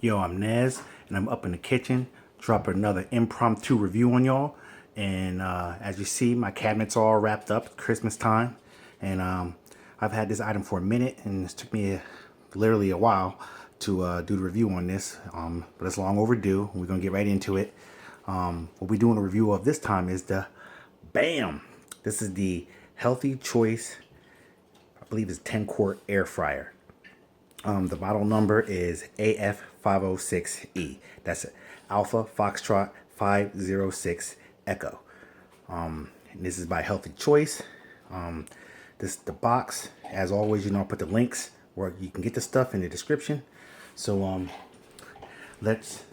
Yo, I'm Nez, and I'm up in the kitchen, dropping another impromptu review on y'all. And as you see, my cabinet's all wrapped up, Christmas time. And I've had this item for a minute, and it took me literally a while to do the review on this. But it's long overdue. We're gonna get right into it. What we're doing a review of this time is the BAM! This is the Healthy Choice, I believe it's 10-quart air fryer. The model number is AF506E. That's Alpha Foxtrot 506 Echo. And this is by Healthy Choice. This the box. As always, I'll put the links where you can get the stuff in the description. So let's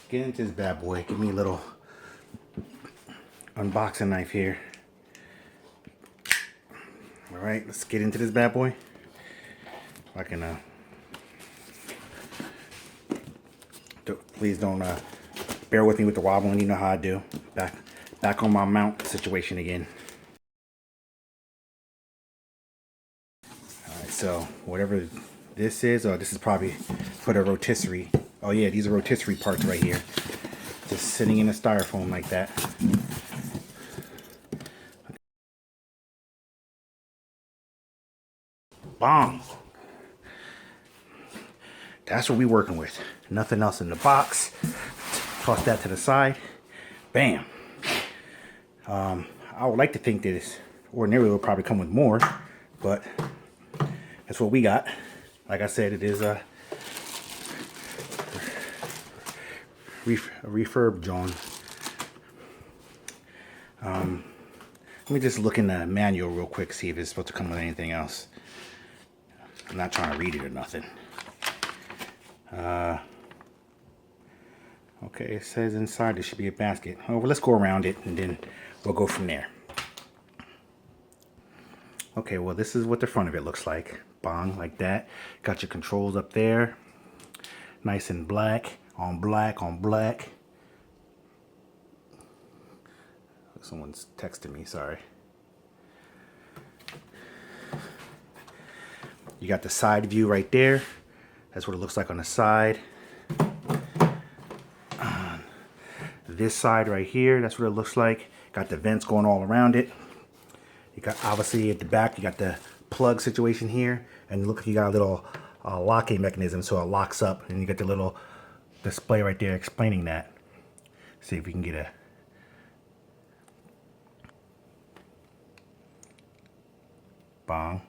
get into this bad boy. Give me a little unboxing knife here. All right, let's get into this bad boy. If I can please don't bear with me with the wobbling. You know how I do. Back on my mount situation again. All right, so whatever this is, this is probably for the rotisserie. Oh yeah, these are rotisserie parts right here. Just sitting in a styrofoam like that. Bong. That's what we're working with. Nothing else in the box. Toss that to the side. Bam. I would like to think that this ordinarily will probably come with more, but that's what we got. Like I said, it is a refurb John. Let me just look in the manual real quick, see if it's supposed to come with anything else. I'm not trying to read it or nothing. Okay, it says inside there should be a basket. Oh, well, let's go around it and then we'll go from there. Okay, well, this is what the front of it looks like. Bong, like that. Got your controls up there. Nice and black on black on black. Someone's texting me, sorry. You got the side view right there. That's what it looks like on the side. This side right here, that's what it looks like. Got the vents going all around it. You got, obviously at the back, you got the plug situation here. And look, you got a little locking mechanism, so it locks up. And you got the little display right there explaining that. See if we can get a... Bong.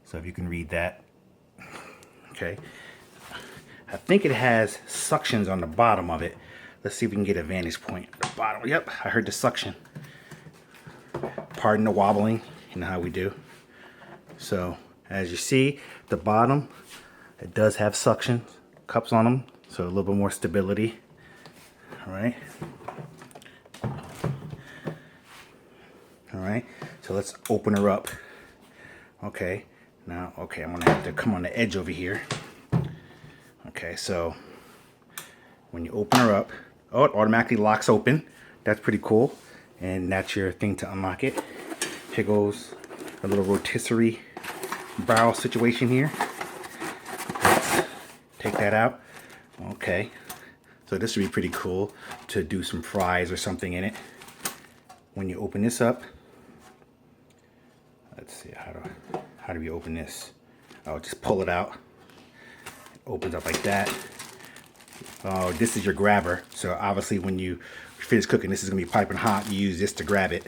So if you can read that. Okay. I think it has suctions on the bottom of it. Let's see if we can get a vantage point at the bottom. Yep, I heard the suction. Pardon the wobbling, you know how we do. So as you see, the bottom, it does have suction cups on them, so a little bit more stability. All right. All right, so let's open her up. Okay, now, okay, I'm gonna have to come on the edge over here. Okay, so when you open her up, oh, it automatically locks open. That's pretty cool. And that's your thing to unlock it. Here goes a little rotisserie barrel situation here. Let's take that out. Okay, so this would be pretty cool to do some fries or something in it. When you open this up, let's see, how do we open this? Oh, just pull it out. It opens up like that. Oh, this is your grabber. So obviously when you finish cooking, this is gonna be piping hot. You use this to grab it.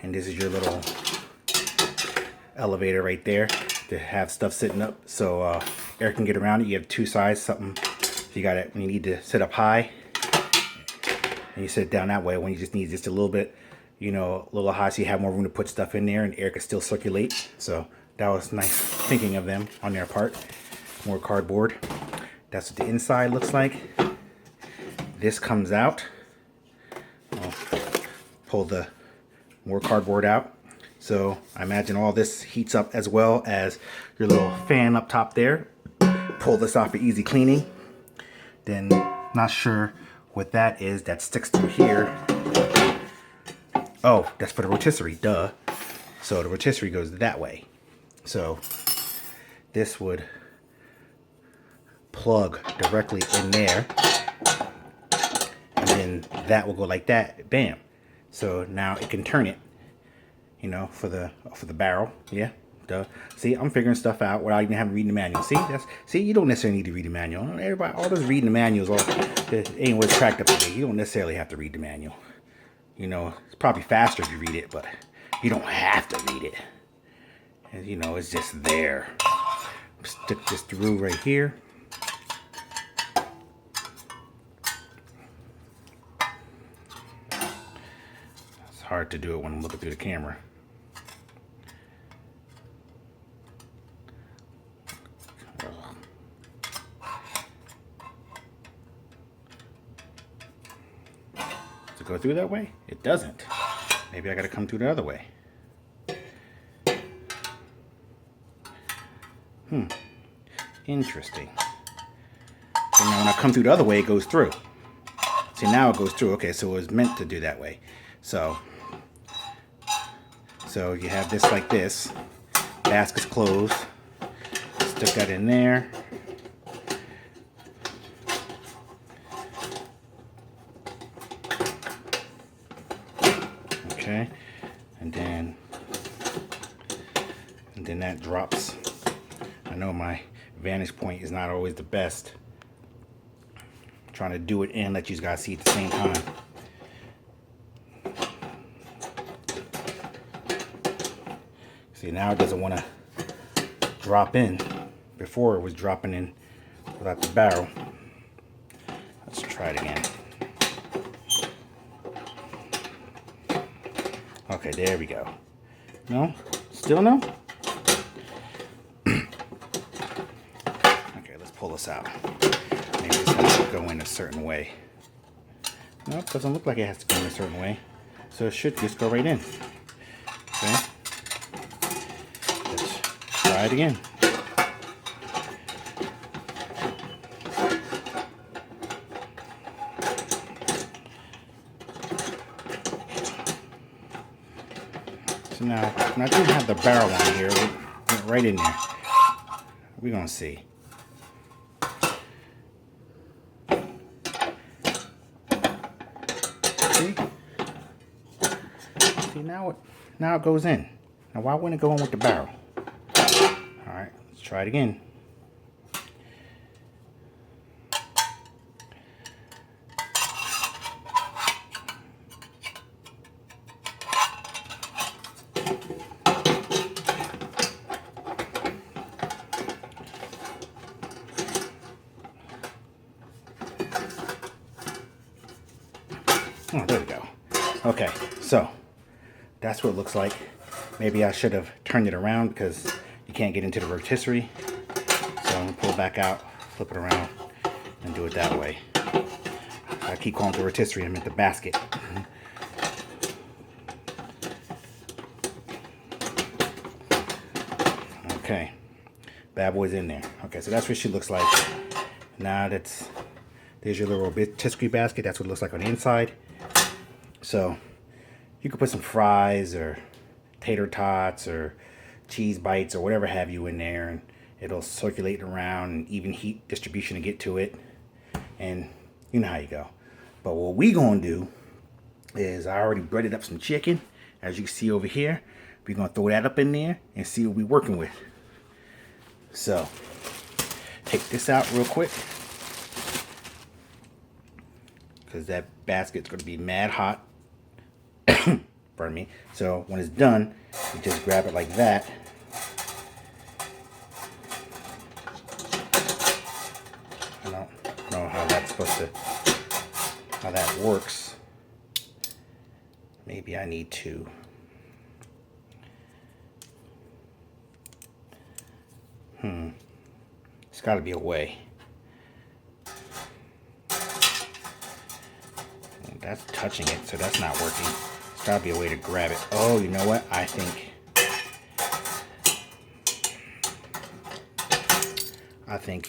And this is your little elevator right there to have stuff sitting up so air can get around it. You have two sides, something if you got it when you need to sit up high. And you sit down that way when you just need just a little bit, a little high, so you have more room to put stuff in there and air can still circulate. So that was nice thinking of them on their part. More cardboard. That's what the inside looks like. This comes out. I'll pull the more cardboard out. So I imagine all this heats up as well as your little fan up top there. Pull this off for easy cleaning. Then, not sure what that is that sticks through here. Oh, that's for the rotisserie, duh. So the rotisserie goes that way. So this would plug directly in there, and then that will go like that. Bam. So now it can turn it, you know, for the barrel. Yeah. Duh. See, I'm figuring stuff out without even having to read the manual. See, you don't necessarily need to read the manual. Everybody, all those reading the manuals, it ain't what's cracked up today. You don't necessarily have to read the manual. You know, it's probably faster if you read it, but you don't have to read it. And, you know, it's just there. Stick this through right here. It's hard to do it when I'm looking through the camera. Does it go through that way? It doesn't. Maybe I gotta come through the other way. Interesting. So now when I come through the other way, it goes through. See, now it goes through. Okay, so it was meant to do that way. So you have this like this. Basket's closed. Stick that in there. Okay, and then that drops. I know my vantage point is not always the best. I'm trying to do it and let you guys see at the same time. See, now it doesn't want to drop in. Before it was dropping in without the barrel. Let's try it again. Okay, there we go. No? Still no? Okay, let's pull this out. Maybe this has to go in a certain way. Nope, doesn't look like it has to go in a certain way. So it should just go right in. Okay. Let's try it again. So now I do have the barrel on here, right in there. We're gonna see. See now it goes in. Now why wouldn't it go in with the barrel? All right, let's try it again. Oh, there we go. Okay, so that's what it looks like. Maybe I should have turned it around because you can't get into the rotisserie. So I'm gonna pull it back out, flip it around, and do it that way. I keep calling it the rotisserie, I meant the basket. Okay, bad boy's in there. Okay, so that's what she looks like. Now there's your little rotisserie basket. That's what it looks like on the inside. So you could put some fries or tater tots or cheese bites or whatever have you in there, and it'll circulate around and even heat distribution to get to it. And you know how you go. But what we gonna do is I already breaded up some chicken, as you can see over here. We're gonna throw that up in there and see what we're working with. So take this out real quick, because that basket's gonna be mad hot. Pardon me. So when it's done, you just grab it like that. I don't know how that's how that works. Maybe I need to It's got to be a way. That's touching it, so that's not working. There's got to be a way to grab it. Oh, you know what? I think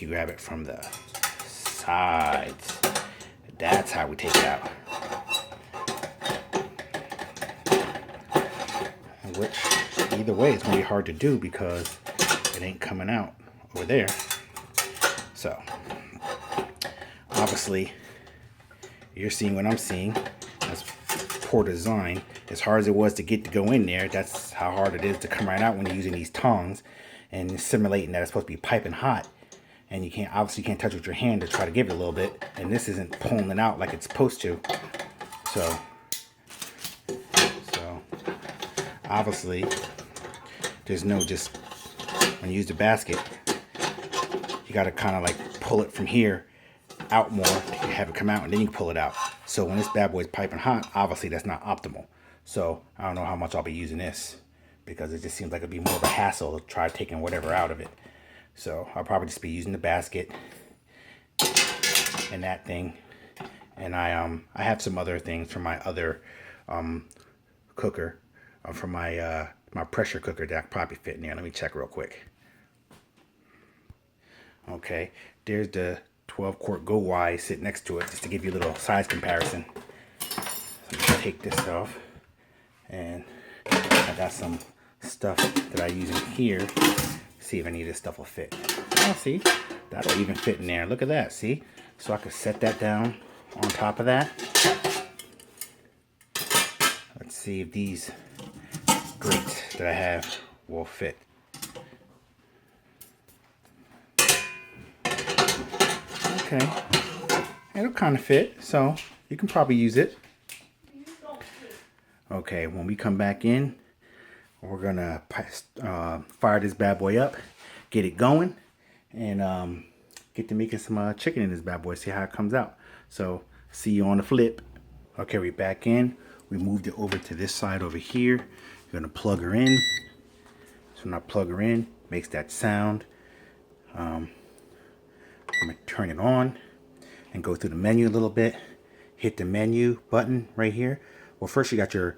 you grab it from the sides. That's how we take it out. Which, either way, it's going to be hard to do because it ain't coming out over there. So, obviously you're seeing what I'm seeing. That's poor design. As hard as it was to get to go in there, that's how hard it is to come right out when you're using these tongs and simulating that it's supposed to be piping hot. And you can't, obviously you can't touch it with your hand to try to give it a little bit. And this isn't pulling it out like it's supposed to. So obviously there's no just, when you use the basket, you got to kind of like pull it from here out more to have it come out, and then you can pull it out. So when this bad boy is piping hot, obviously that's not optimal. So I don't know how much I'll be using this, because it just seems like it'd be more of a hassle to try taking whatever out of it. So I'll probably just be using the basket and that thing. And I have some other things from my other cooker, from my my pressure cooker that I probably fit in there. Let me check real quick. Okay, there's the 12 quart Go Wise sitting next to it, just to give you a little size comparison. So I'm gonna take this off, and I got some stuff that I use in here. See if any of this stuff will fit. Oh, see, that'll even fit in there. Look at that, see? So I could set that down on top of that. Let's see if these grates that I have will fit. Okay, it'll kind of fit, so you can probably use it. Okay, when we come back in, we're gonna fire this bad boy up, get it going, and get to making some chicken in this bad boy, see how it comes out. So see you on the flip. Okay, we're back in. We moved it over to this side over here. You're gonna plug her in. So when I plug her in, makes that sound. I'm gonna turn it on and go through the menu a little bit. Hit the menu button right here. Well, first you got your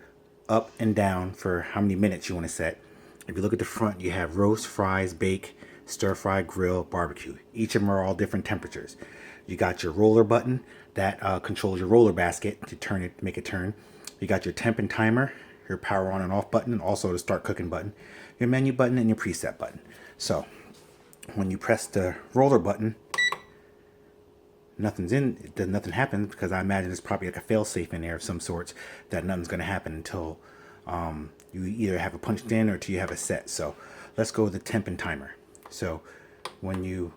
up and down for how many minutes you want to set. If you look at the front, you have roast, fries, bake, stir fry, grill, barbecue. Each of them are all different temperatures. You got your roller button that controls your roller basket to turn it, make it turn. You got your temp and timer, your power on and off button, and also the start cooking button, your menu button, and your preset button. So when you press the roller button, nothing happens, because I imagine there's probably like a fail safe in there of some sorts that nothing's going to happen until you either have it punched in or until you have it set. So let's go with the temp and timer. So when you,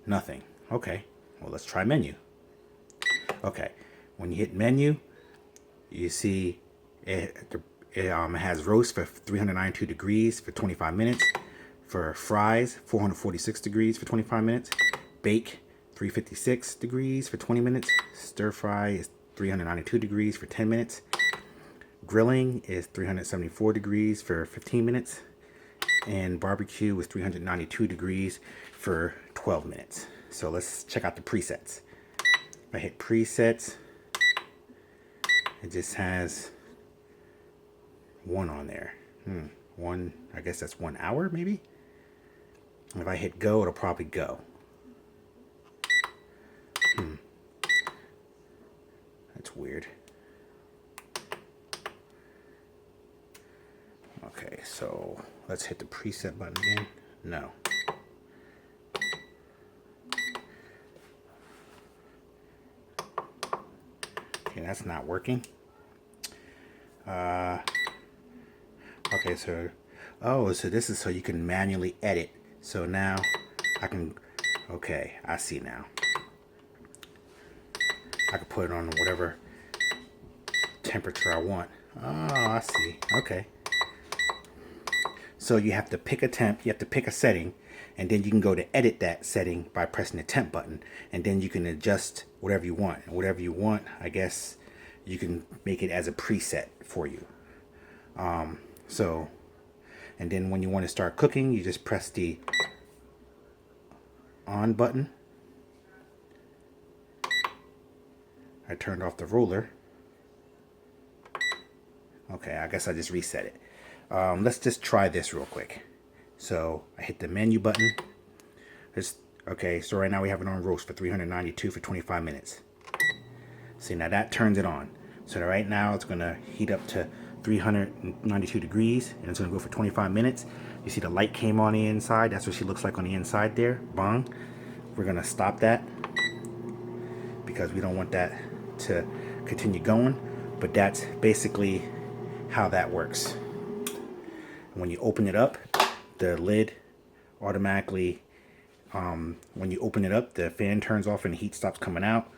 nothing. Okay, well, let's try menu. Okay, when you hit menu, you see it has roast for 392 degrees for 25 minutes. For fries, 446 degrees for 25 minutes. Bake, 356 degrees for 20 minutes. Stir fry is 392 degrees for 10 minutes. Grilling is 374 degrees for 15 minutes. And barbecue is 392 degrees for 12 minutes. So let's check out the presets. If I hit presets, it just has one on there. One, I guess that's 1 hour maybe? If I hit go, it'll probably go. That's weird. Okay, so let's hit the preset button again. No. Okay, that's not working. Okay, so, oh, so this is so you can manually edit. So now I can, okay, I see now. I can put it on whatever temperature I want. Oh, I see. Okay. So you have to pick a temp, you have to pick a setting, and then you can go to edit that setting by pressing the temp button, and then you can adjust whatever you want. And whatever you want, I guess you can make it as a preset for you. And then when you want to start cooking, you just press the on button. I turned off the roller. Okay, I guess I just reset it. Let's just try this real quick. So I hit the menu button. Okay, so right now we have it on roast for 392 for 25 minutes. See, now that turns it on. So right now it's gonna heat up to 392 degrees, and it's gonna go for 25 minutes. You see the light came on the inside. That's what she looks like on the inside there. Bang. We're gonna stop that. because we don't want that to continue going. But that's basically how that works. When you open it up, the lid automatically, when you open it up, the fan turns off and the heat stops coming out.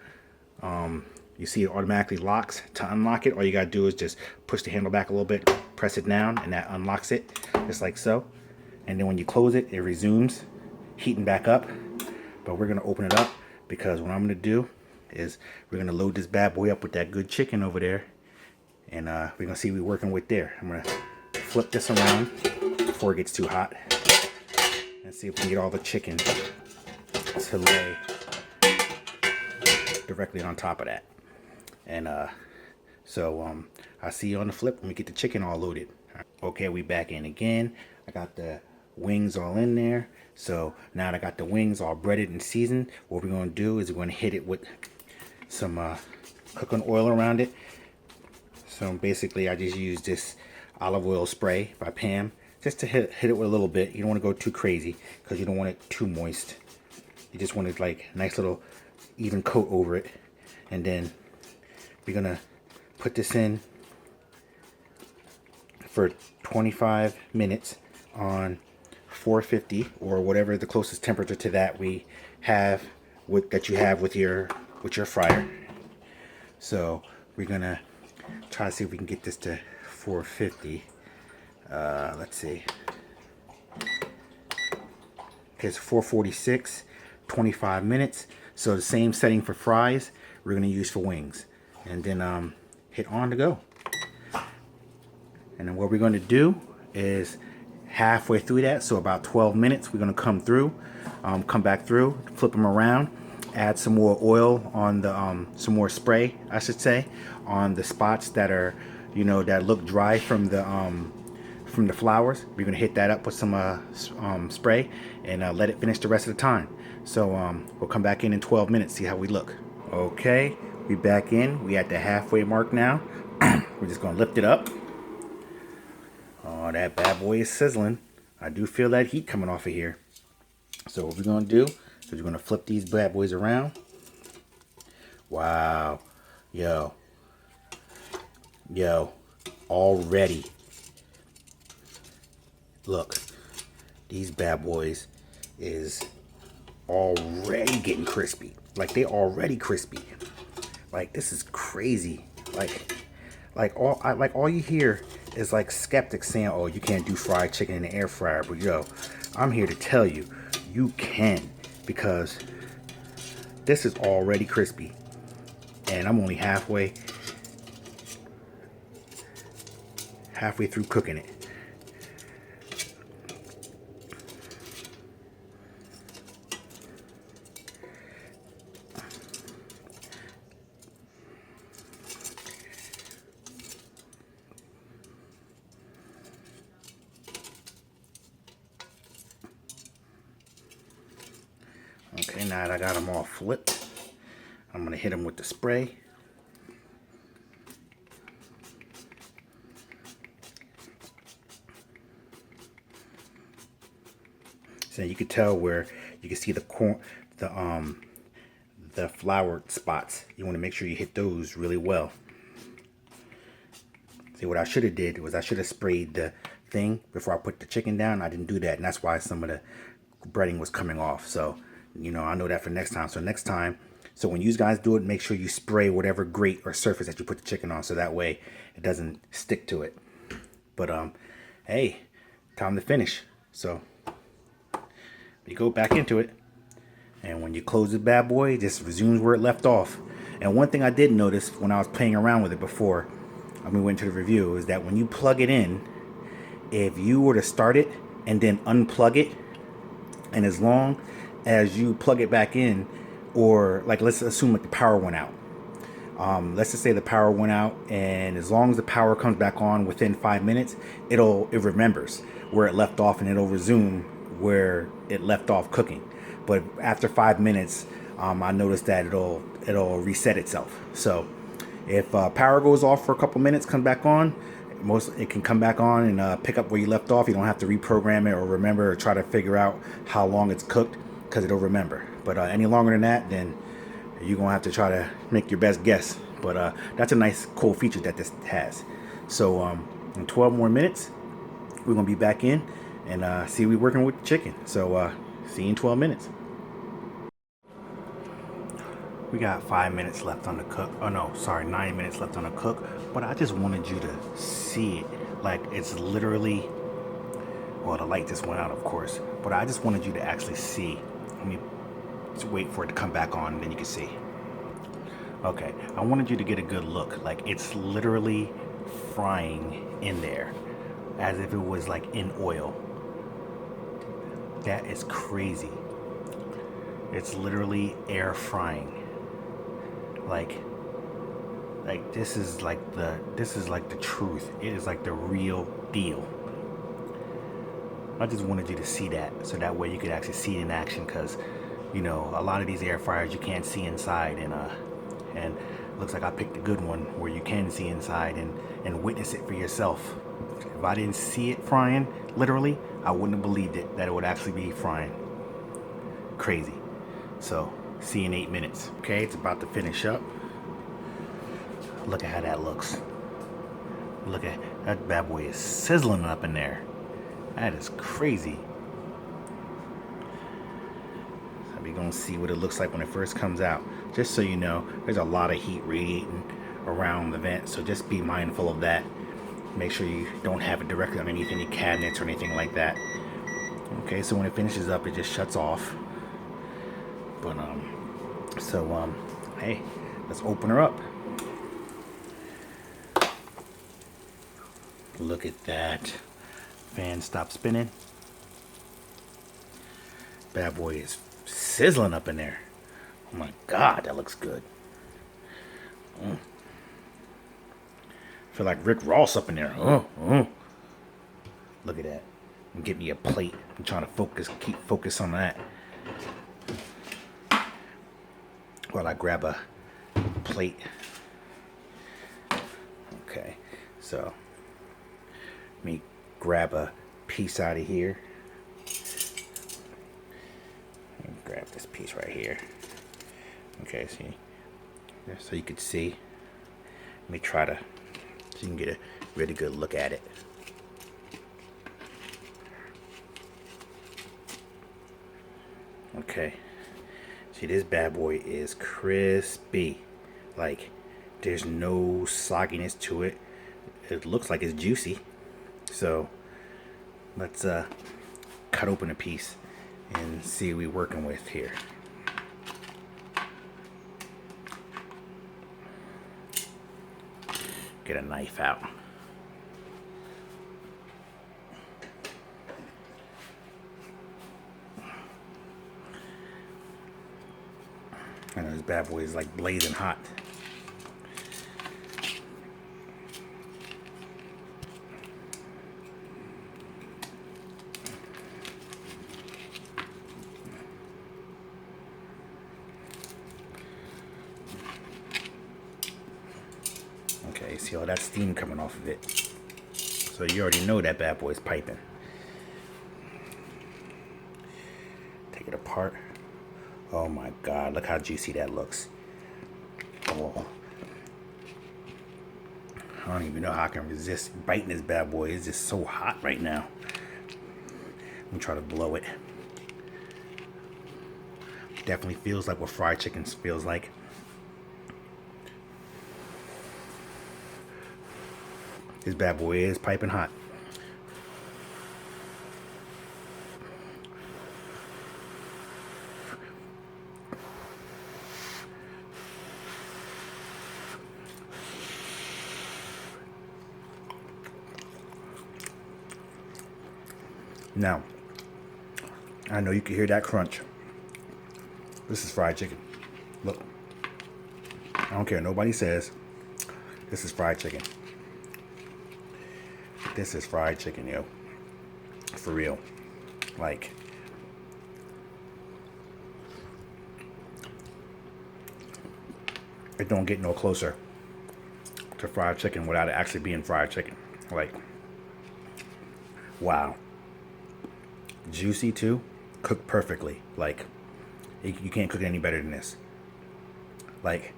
You see it automatically locks. To unlock it, all you gotta do is just push the handle back a little bit, press it down, and that unlocks it, just like so. And then when you close it, it resumes heating back up. But we're gonna open it up because what I'm gonna do is we're gonna load this bad boy up with that good chicken over there, and we're gonna see what we're working with there. I'm gonna flip this around before it gets too hot and see if we can get all the chicken to lay directly on top of that. And so I'll see you on the flip when we get the chicken all loaded. Okay, we back in again. I got the wings all in there. So now that I got the wings all breaded and seasoned, what we're going to do is we're going to hit it with some cooking oil around it. So basically I just use this olive oil spray by Pam just to hit it with a little bit. You don't want to go too crazy because you don't want it too moist. You just want it like a nice little even coat over it. And then we're going to put this in for 25 minutes on 450 or whatever the closest temperature to that we have that you have with your fryer. So we're gonna try to see if we can get this to 450. Let's see. Okay, it's 446, 25 minutes. So the same setting for fries we're gonna use for wings, and then hit on to go. And then what we're going to do is halfway through that, so about 12 minutes, we're going to come through, come back through, flip them around, add some more oil on the, some more spray, I should say, on the spots that are, you know, that look dry from the flowers. We're going to hit that up with some spray and let it finish the rest of the time. So we'll come back in 12 minutes, see how we look. Okay, we back in. We at the halfway mark now. We're just going to lift it up. Oh, that bad boy is sizzling. I do feel that heat coming off of here. So what we're going to do is we're going to flip these bad boys around. Wow. Yo, already. Look, these bad boys is already getting crispy. Like, they already crispy. Like, this is crazy. Like all you hear is like skeptics saying, oh, you can't do fried chicken in the air fryer. But yo, I'm here to tell you, you can, because this is already crispy. And I'm only halfway through cooking it. Okay, now that I got them all flipped, I'm going to hit them with the spray. So you can tell where you can see the floured spots. You want to make sure you hit those really well. See, what I should have did was I should have sprayed the thing before I put the chicken down. I didn't do that, and that's why some of the breading was coming off. So, you know, I know that for next time. So next time, so when you guys do it, make sure you spray whatever grate or surface that you put the chicken on, so that way it doesn't stick to it. But hey, time to finish. So you go back into it, and when you close the bad boy, it just resumes where it left off. And one thing I did notice when I was playing around with it before we went to the review is that when you plug it in, if you were to start it and then unplug it, and as long as you plug it back in, or like let's assume like the power went out, let's just say the power went out, and as long as the power comes back on within 5 minutes, it remembers where it left off, and it'll resume where it left off cooking. But after 5 minutes, I noticed that it'll reset itself. So if power goes off for a couple minutes, comes back on, it can come back on and pick up where you left off. You don't have to reprogram it or remember or try to figure out how long it's cooked, because it'll remember. But any longer than that, then You're gonna have to try to make your best guess. But that's a nice, cool feature that this has. So in 12 more minutes, we're gonna be back in and see we working with the chicken. So see you in 12 minutes. We got 5 minutes left on the cook. Oh no, sorry, 9 minutes left on the cook. But I just wanted you to see it. Like it's literally, well, the light just went out, of course. But I just wanted you to actually see. Let me just wait for it to come back on, and then you can see. Okay, I wanted you to get a good look. Like it's literally frying in there, as if it was like in oil. That is crazy. It's literally air frying. Like this is like the truth. It is like the real deal. I just wanted you to see that, so that way you could actually see it in action. Because you know, a lot of these air fryers you can't see inside, and it looks like I picked a good one where you can see inside and witness it for yourself. If I didn't see it frying literally, I wouldn't have believed it that it would actually be frying. Crazy. So see you in 8 minutes. Okay, it's about to finish up. Look at how that looks. Look at that bad boy is sizzling up in there. That is crazy. So we're gonna see what it looks like when it first comes out. Just so you know, there's a lot of heat radiating around the vent, so just be mindful of that. Make sure you don't have it directly underneath any cabinets or anything like that. Okay, so when it finishes up, it just shuts off. But hey, let's open her up. Look at that. Fan stopped spinning. Bad boy is sizzling up in there. Oh my God, that looks good. Feel like Rick Ross up in there. Look at that. Get me a plate. I'm trying to keep focus on that. While I grab a plate. Okay, so let me grab a piece out of here. Grab this piece right here. Okay, see, so you could see. Let me try to, so you can get a really good look at it. Okay, see, this bad boy is crispy. Like there's no sogginess to it. It looks like it's juicy. So let's cut open a piece and see what we're working with here. Get a knife out. I know this bad boy is like blazing hot. Okay, see all that steam coming off of it. So you already know that bad boy is piping. Take it apart. Oh my God, look how juicy that looks. Oh, I don't even know how I can resist biting this bad boy. It's just so hot right now. Let me try to blow it. Definitely feels like what fried chicken feels like. This bad boy is piping hot. Now, I know you can hear that crunch. This is fried chicken. Look. I don't care what nobody says. This is fried chicken. This is fried chicken, yo. For real. Like, it don't get no closer to fried chicken without it actually being fried chicken. Like, wow. Juicy too. Cooked perfectly. Like, you can't cook it any better than this. Like,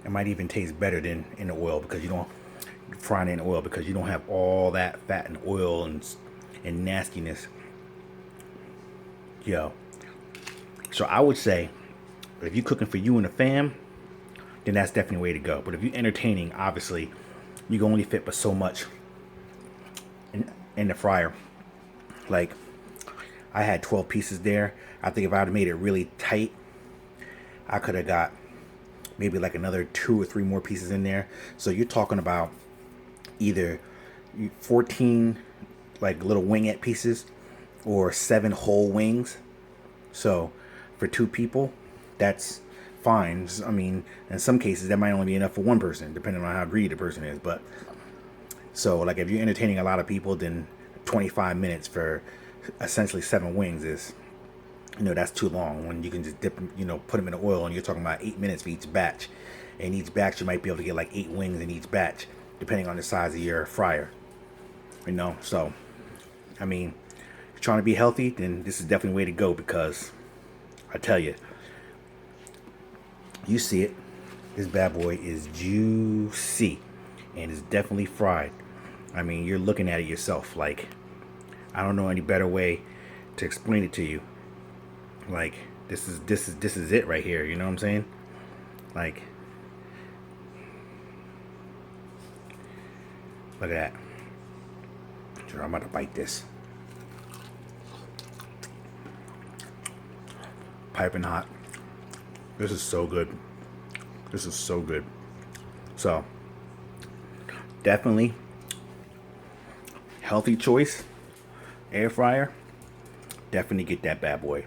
it might even taste better than in the oil, because you don't frying it in oil, because you don't have all that fat and oil and nastiness. Yo. So I would say, if you're cooking for you and the fam, then that's definitely the way to go. But if you're entertaining, obviously, you can only fit but so much in the fryer. Like, I had 12 pieces there. I think if I had made it really tight, I could have got maybe like another 2 or 3 more pieces in there. So you're talking about either 14 like little wingette pieces or 7 whole wings. So for 2 people, that's fine. I mean, in some cases that might only be enough for 1 person, depending on how greedy the person is. But so like if you're entertaining a lot of people, then 25 minutes for essentially 7 wings is, that's too long, when you can just dip them, put them in the oil, and you're talking about 8 minutes for each batch. And each batch, you might be able to get like 8 wings in each batch, depending on the size of your fryer. So, I mean, if you're trying to be healthy, then this is definitely the way to go, because I tell you, you see it, this bad boy is juicy, and it's definitely fried. I mean, you're looking at it yourself. Like, I don't know any better way to explain it to you. Like, this is it right here. You know what I'm saying? Like, look at that. Sure, I'm about to bite this. Piping hot. This is so good. This is so good. So, definitely healthy choice. Air fryer. Definitely get that bad boy.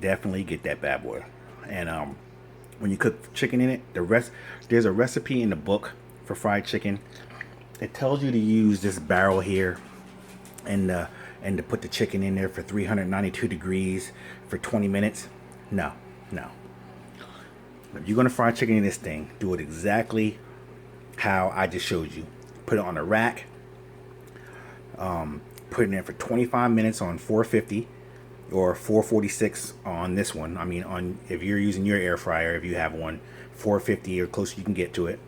Definitely get that bad boy. And when you cook chicken in it, there's a recipe in the book for fried chicken. It tells you to use this barrel here, and to put the chicken in there for 392 degrees for 20 minutes. No. If you're gonna fry chicken in this thing, do it exactly how I just showed you. Put it on a rack. Put it in for 25 minutes on 450 or 446 on this one. I mean, if you're using your air fryer, if you have one, 450 or close you can get to it.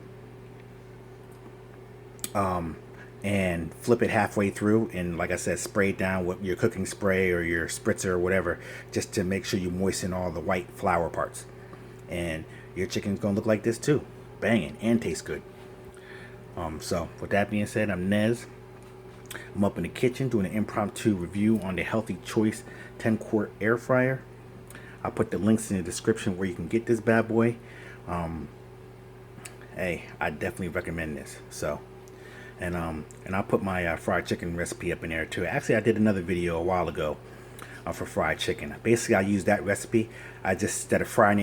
And flip it halfway through, and like I said, spray it down with your cooking spray or your spritzer or whatever, just to make sure you moisten all the white flour parts. And your chicken's gonna look like this too, banging, and taste good. So with that being said, I'm Nez. I'm up in the kitchen doing an impromptu review on the Healthy Choice 10-quart air fryer. I'll put the links in the description where you can get this bad boy. Hey, I definitely recommend this. So, and I'll put my fried chicken recipe up in there too. Actually, I did another video a while ago for fried chicken. Basically, I used that recipe. I just instead of frying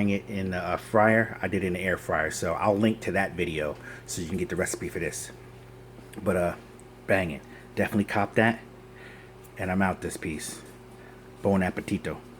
it in the fryer, I did it in the air fryer. So I'll link to that video so you can get the recipe for this. But banging, definitely cop that. And I'm out this piece. Bon appetito.